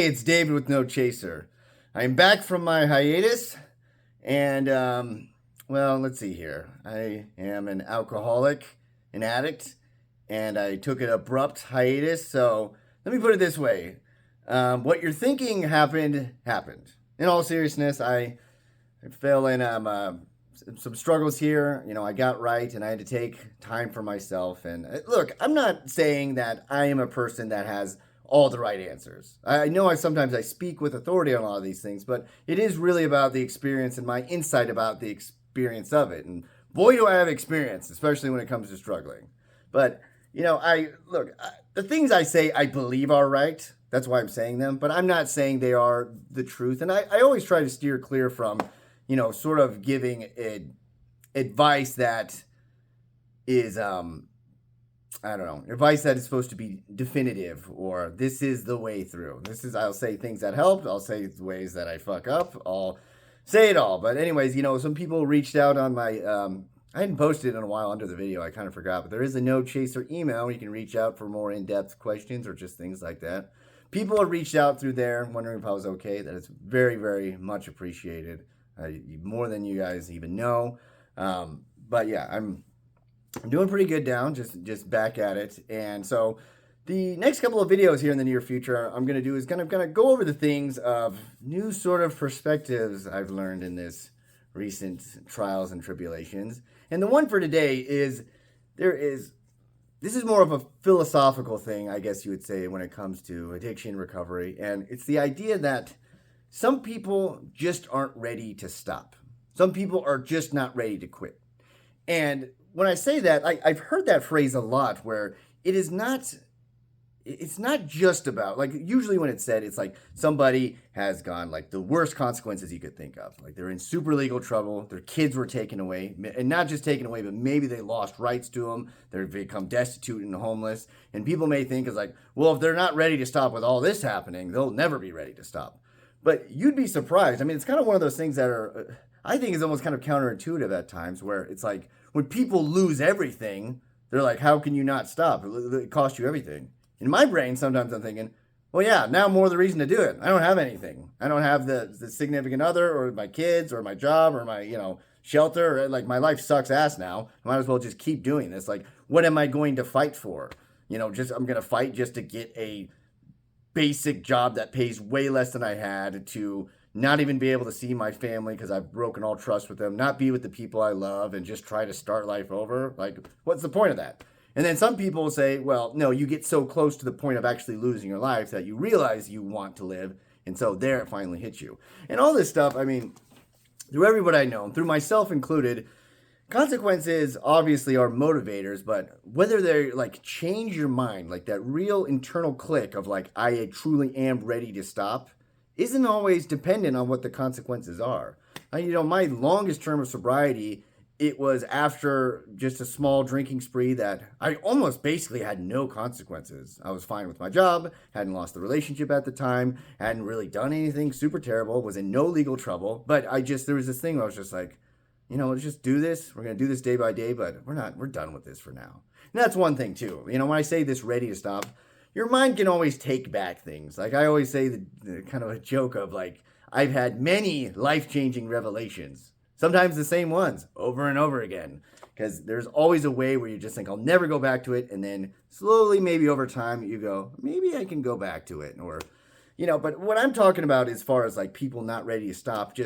Hey, it's David with No Chaser. I'm back from my hiatus, and well, let's see here. I am an alcoholic, an addict, and I took an abrupt hiatus. So let me put it this way: what you're thinking happened. In all seriousness, I fell in some struggles here. I got right, and I had to take time for myself. And look, I'm not saying that I am a person that has all the right answers. I know sometimes I speak with authority on a lot of these things, but it is really about the experience and my insight about the experience of it. And boy, do I have experience, especially when it comes to struggling. But the things I say I believe are right. That's why I'm saying them, but I'm not saying they are the truth. And I always try to steer clear from, sort of giving advice that is, I don't know, advice that is supposed to be definitive or this is the way through. I'll say things that helped. I'll say ways that I fuck up. I'll say it all. But anyways, some people reached out on my, I hadn't posted in a while under the video. I kind of forgot, but there is a No Chaser email where you can reach out for more in-depth questions or just things like that. People have reached out through there wondering if I was okay. That is very, very much appreciated. More than you guys even know. But yeah, I'm doing pretty good down, just back at it. And so the next couple of videos here in the near future I'm going to do is kind of go over the things of new sort of perspectives I've learned in this recent trials and tribulations. And the one for today is this is more of a philosophical thing, I guess you would say, when it comes to addiction recovery. And it's the idea that some people just aren't ready to stop. Some people are just not ready to quit. And when I say that, I've heard that phrase a lot where it's not just about, like, usually when it's said, it's like somebody has gone, like, the worst consequences you could think of. Like, they're in super legal trouble, their kids were taken away, and not just taken away, but maybe they lost rights to them, they've become destitute and homeless, and people may think it's like, well, if they're not ready to stop with all this happening, they'll never be ready to stop. But you'd be surprised. I mean, it's kind of one of those things that are, I think is almost kind of counterintuitive at times, where it's like, when people lose everything, they're like, how can you not stop? It costs you everything. In my brain, sometimes I'm thinking, well, yeah, now more the reason to do it. I don't have anything. I don't have the significant other or my kids or my job or my, shelter. Or, like, my life sucks ass now. I might as well just keep doing this. Like, what am I going to fight for? I'm going to fight just to get a basic job that pays way less than I had, to not even be able to see my family because I've broken all trust with them, not be with the people I love, and just try to start life over. Like, what's the point of that? And then some people will say, well, no, you get so close to the point of actually losing your life that you realize you want to live, and so there it finally hits you. And all this stuff, I mean, through everybody I know, through myself included, consequences obviously are motivators, but whether they like change your mind, like that real internal click of like, I truly am ready to stop, isn't always dependent on what the consequences are. My longest term of sobriety, it was after just a small drinking spree that I almost basically had no consequences. I was fine with my job, hadn't lost the relationship at the time, hadn't really done anything super terrible, was in no legal trouble, but there was this thing where I was just like, let's just do this. We're going to do this day by day, but we're done with this for now. And that's one thing too. When I say this ready to stop, your mind can always take back things. Like I always say, the kind of a joke of like, I've had many life-changing revelations, sometimes the same ones over and over again, because there's always a way where you just think, I'll never go back to it. And then slowly, maybe over time, you go, maybe I can go back to it. Or, but what I'm talking about as far as like people not ready to stop,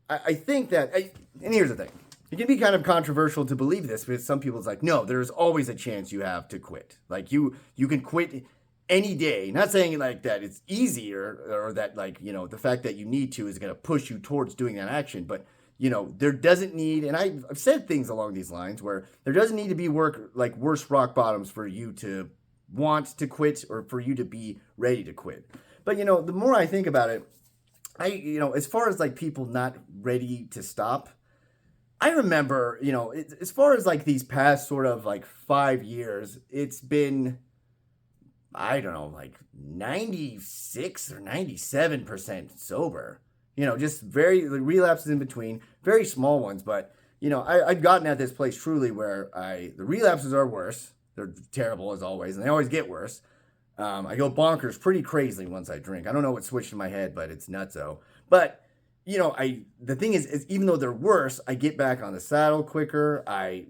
I think that, and here's the thing. It can be kind of controversial to believe this, because some people's like, no, there's always a chance you have to quit. Like you can quit any day. Not saying like that it's easy or that like, the fact that you need to is going to push you towards doing that action. But, there doesn't need, and I've said things along these lines where there doesn't need to be worse rock bottoms for you to want to quit or for you to be ready to quit. But, the more I think about it, as far as like people not ready to stop, I remember, as far as like these past sort of like 5 years, it's been, I don't know, like 96 or 97% sober. Just very relapses in between, very small ones. But, I've gotten at this place truly where the relapses are worse. They're terrible as always, and they always get worse. I go bonkers pretty crazily once I drink. I don't know what switched in my head, but it's nutso. But the thing is even though they're worse, I get back on the saddle quicker. I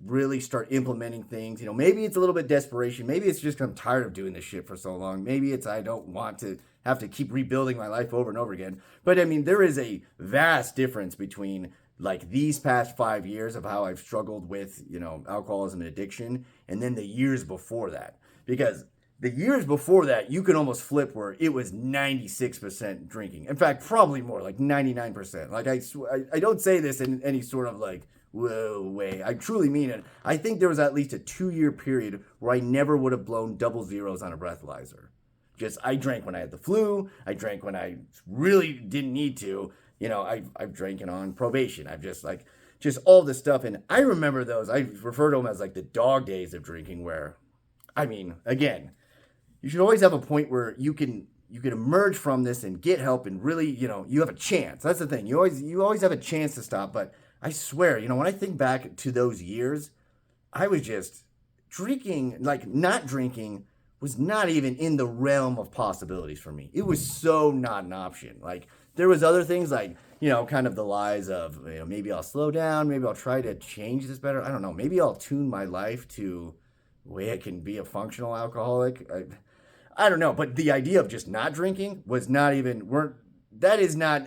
really start implementing things. Maybe it's a little bit desperation. Maybe it's just I'm tired of doing this shit for so long. Maybe it's I don't want to have to keep rebuilding my life over and over again. But I mean, there is a vast difference between like these past 5 years of how I've struggled with, alcoholism and addiction, and then the years before that. Because the years before that, you could almost flip where it was 96% drinking. In fact, probably more, like 99%. Like I don't say this in any sort of like, whoa, way. I truly mean it. I think there was at least a 2-year period where I never would have blown double zeros on a breathalyzer. I drank when I had the flu. I drank when I really didn't need to. I've drinking on probation. I've just all this stuff. And I remember those. I refer to them as like the dog days of drinking where, I mean, again, you should always have a point where you can emerge from this and get help and really, you have a chance. That's the thing. You always have a chance to stop. But I swear, when I think back to those years, I was just drinking, like not drinking was not even in the realm of possibilities for me. It was so not an option. Like there was other things like, kind of the lies of, maybe I'll slow down. Maybe I'll try to change this better. I don't know. Maybe I'll tune my life to the way I can be a functional alcoholic. I don't know, but the idea of just not drinking was not even, that is not,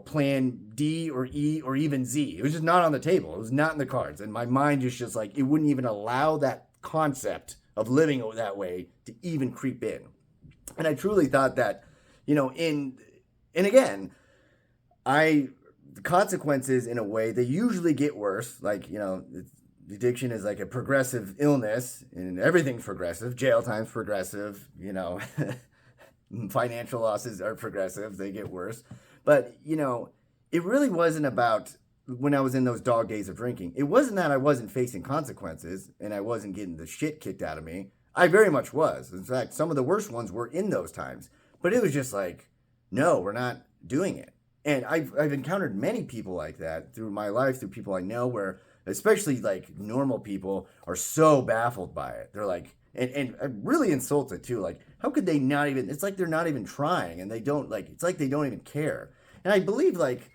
plan D or E or even Z. It was just not on the table. It was not in the cards. And my mind just like, it wouldn't even allow that concept of living that way to even creep in. And I truly thought that, and again, the consequences in a way, they usually get worse. Like, addiction is like a progressive illness and everything's progressive. Jail time's progressive, financial losses are progressive. They get worse. But, it really wasn't about when I was in those dog days of drinking. It wasn't that I wasn't facing consequences and I wasn't getting the shit kicked out of me. I very much was. In fact, some of the worst ones were in those times. But it was just like, no, we're not doing it. And I've encountered many people like that through my life, through people I know where, especially like normal people, are so baffled by it. They're like, and I'm really insulted too. Like, how could they not even, it's like they're not even trying and they don't like, it's like they don't even care. And I believe like,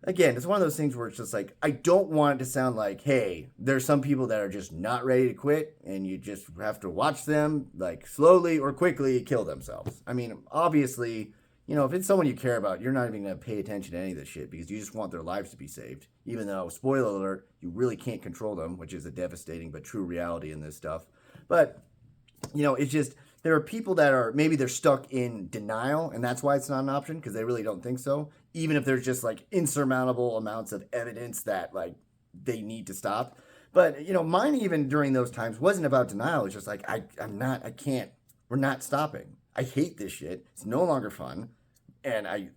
again, it's one of those things where it's just like, I don't want it to sound like, hey, there's some people that are just not ready to quit and you just have to watch them like slowly or quickly kill themselves. I mean, obviously, if it's someone you care about, you're not even going to pay attention to any of this shit because you just want their lives to be saved. Even though, spoiler alert, you really can't control them, which is a devastating but true reality in this stuff. But, it's just, there are people that are, maybe they're stuck in denial and that's why it's not an option because they really don't think so. Even if there's just like insurmountable amounts of evidence that like they need to stop. But, mine even during those times wasn't about denial. It's just like, we're not stopping. I hate this shit. It's no longer fun. And I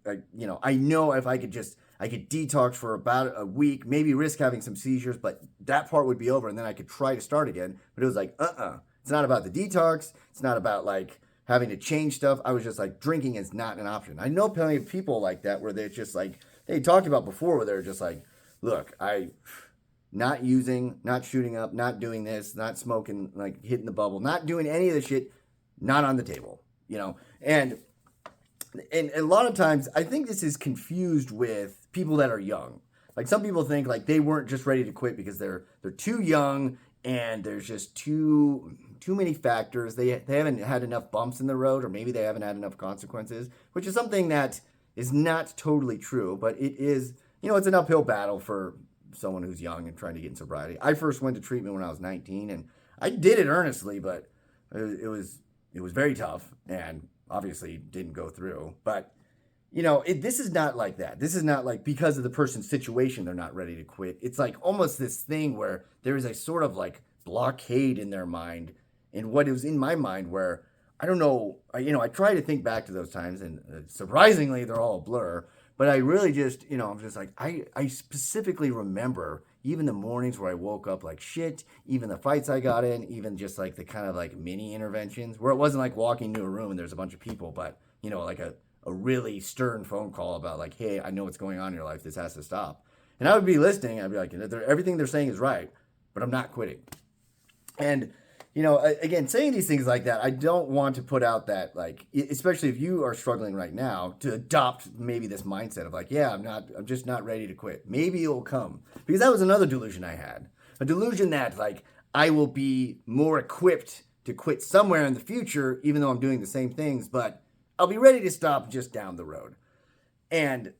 know if I could detox for about a week, maybe risk having some seizures, but that part would be over and then I could try to start again. But it was like, it's not about the detox. It's not about like having to change stuff. I was just like, drinking is not an option. I know plenty of people like that where they're just like, they talked about before where they're just like, look, not using, not shooting up, not doing this, not smoking, like hitting the bubble, not doing any of the shit, not on the table, and a lot of times I think this is confused with people that are young. Like some people think like they weren't just ready to quit because they're too young and there's just too many factors. They haven't had enough bumps in the road, or maybe they haven't had enough consequences, which is something that is not totally true, but it is, it's an uphill battle for someone who's young and trying to get in sobriety. I first went to treatment when I was 19 and I did it earnestly, but it was very tough and obviously didn't go through. But, this is not like that. This is not like because of the person's situation, they're not ready to quit. It's like almost this thing where there is a sort of like blockade in their mind and what is in my mind where, I don't know, I try to think back to those times and surprisingly, they're all a blur. But I really just, I'm just like, I specifically remember even the mornings where I woke up like shit, even the fights I got in, even just like the kind of like mini interventions where it wasn't like walking into a room and there's a bunch of people, but, like a really stern phone call about like, hey, I know what's going on in your life. This has to stop. And I would be listening. I'd be like, everything they're saying is right, but I'm not quitting. And, again, saying these things like that, I don't want to put out that, like, especially if you are struggling right now, to adopt maybe this mindset of like, yeah, I'm just not ready to quit. Maybe it'll come. Because that was another delusion I had. A delusion that, like, I will be more equipped to quit somewhere in the future, even though I'm doing the same things, but I'll be ready to stop just down the road. And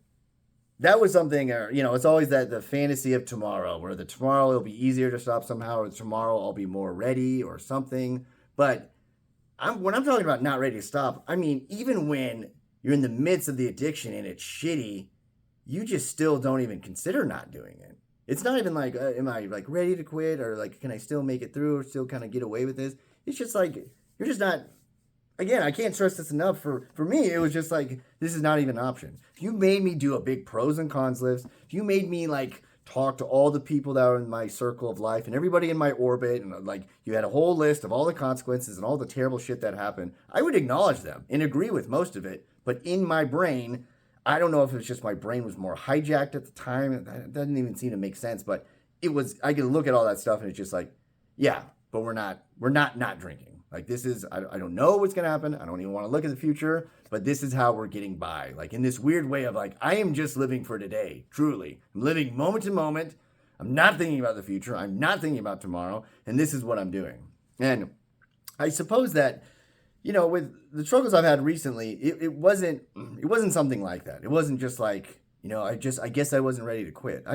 that was something, it's always that the fantasy of tomorrow, where the tomorrow it'll be easier to stop somehow, or tomorrow I'll be more ready or something. But when I'm talking about not ready to stop, I mean, even when you're in the midst of the addiction and it's shitty, you just still don't even consider not doing it. It's not even like, am I like ready to quit, or like, can I still make it through, or still kind of get away with this? It's just like, you're just not. Again, I can't stress this enough. For me, it was just like, this is not even an option. If you made me do a big pros and cons list, if you made me like talk to all the people that are in my circle of life and everybody in my orbit, and like you had a whole list of all the consequences and all the terrible shit that happened, I would acknowledge them and agree with most of it. But in my brain, I don't know if it was just my brain was more hijacked at the time. That doesn't even seem to make sense. But it was, I could look at all that stuff and it's just like, yeah, but we're not drinking. Like, this is, I don't know what's going to happen. I don't even want to look at the future, but this is how we're getting by. Like, in this weird way of like, I am just living for today, truly. I'm living moment to moment. I'm not thinking about the future. I'm not thinking about tomorrow. And this is what I'm doing. And I suppose that, with the struggles I've had recently, it wasn't something like that. It wasn't just like, I guess I wasn't ready to quit.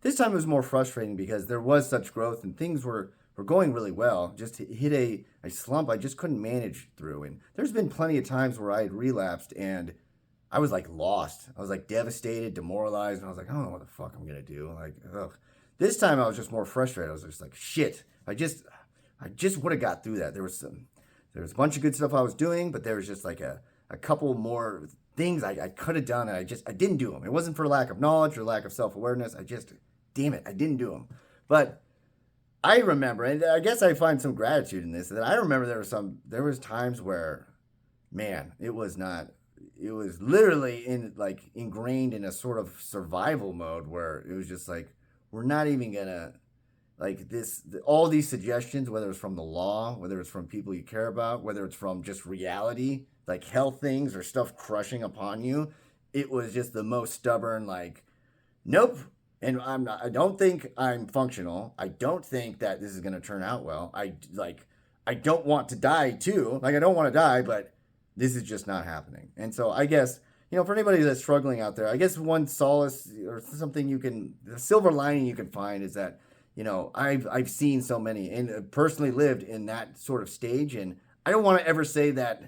This time it was more frustrating because there was such growth and things were going really well. Just hit a slump I just couldn't manage through. And there's been plenty of times where I had relapsed and I was like lost. I was like devastated, demoralized, and I was like, I don't know what the fuck I'm gonna do. Like, ugh. This time I was just more frustrated. I was just like, shit. I just would have got through that. There was a bunch of good stuff I was doing, but there was just like a couple more things I could have done, and I didn't do them. It wasn't for lack of knowledge or lack of self-awareness. Damn it, I didn't do them. But I remember, and I guess I find some gratitude in this, that I remember there was times where, man, it was literally ingrained in a sort of survival mode where it was just like, we're not even gonna, like, all these suggestions, whether it's from the law, whether it's from people you care about, whether it's from just reality, like health things or stuff crushing upon you, it was just the most stubborn, like, nope. And I don't think I'm functional. I don't think that this is going to turn out well. I don't want to die too. Like, I don't want to die, but this is just not happening. And so I guess, for anybody that's struggling out there, I guess one solace or something the silver lining you can find is that, I've seen so many and personally lived in that sort of stage. And I don't want to ever say that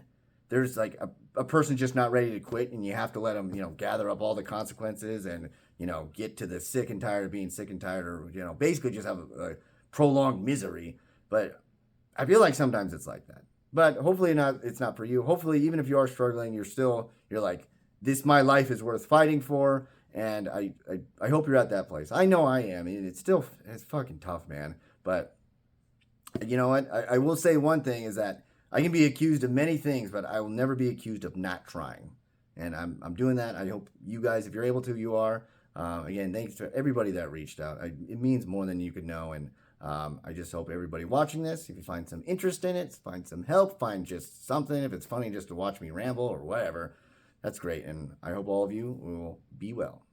there's like a person just not ready to quit and you have to let them, gather up all the consequences and, get to the sick and tired of being sick and tired, or, basically just have a prolonged misery. But I feel like sometimes it's like that. But hopefully it's not for you. Hopefully, even if you are struggling, you're like, my life is worth fighting for. And I hope you're at that place. I know I am. It's fucking tough, man. But you know what? I will say one thing is that I can be accused of many things, but I will never be accused of not trying. And I'm doing that. I hope you guys, if you're able to, you are. Again, thanks to everybody that reached out. It means more than you could know. And I just hope everybody watching this, if you find some interest in it, find some help, find just something, if it's funny just to watch me ramble or whatever, that's great. And I hope all of you will be well.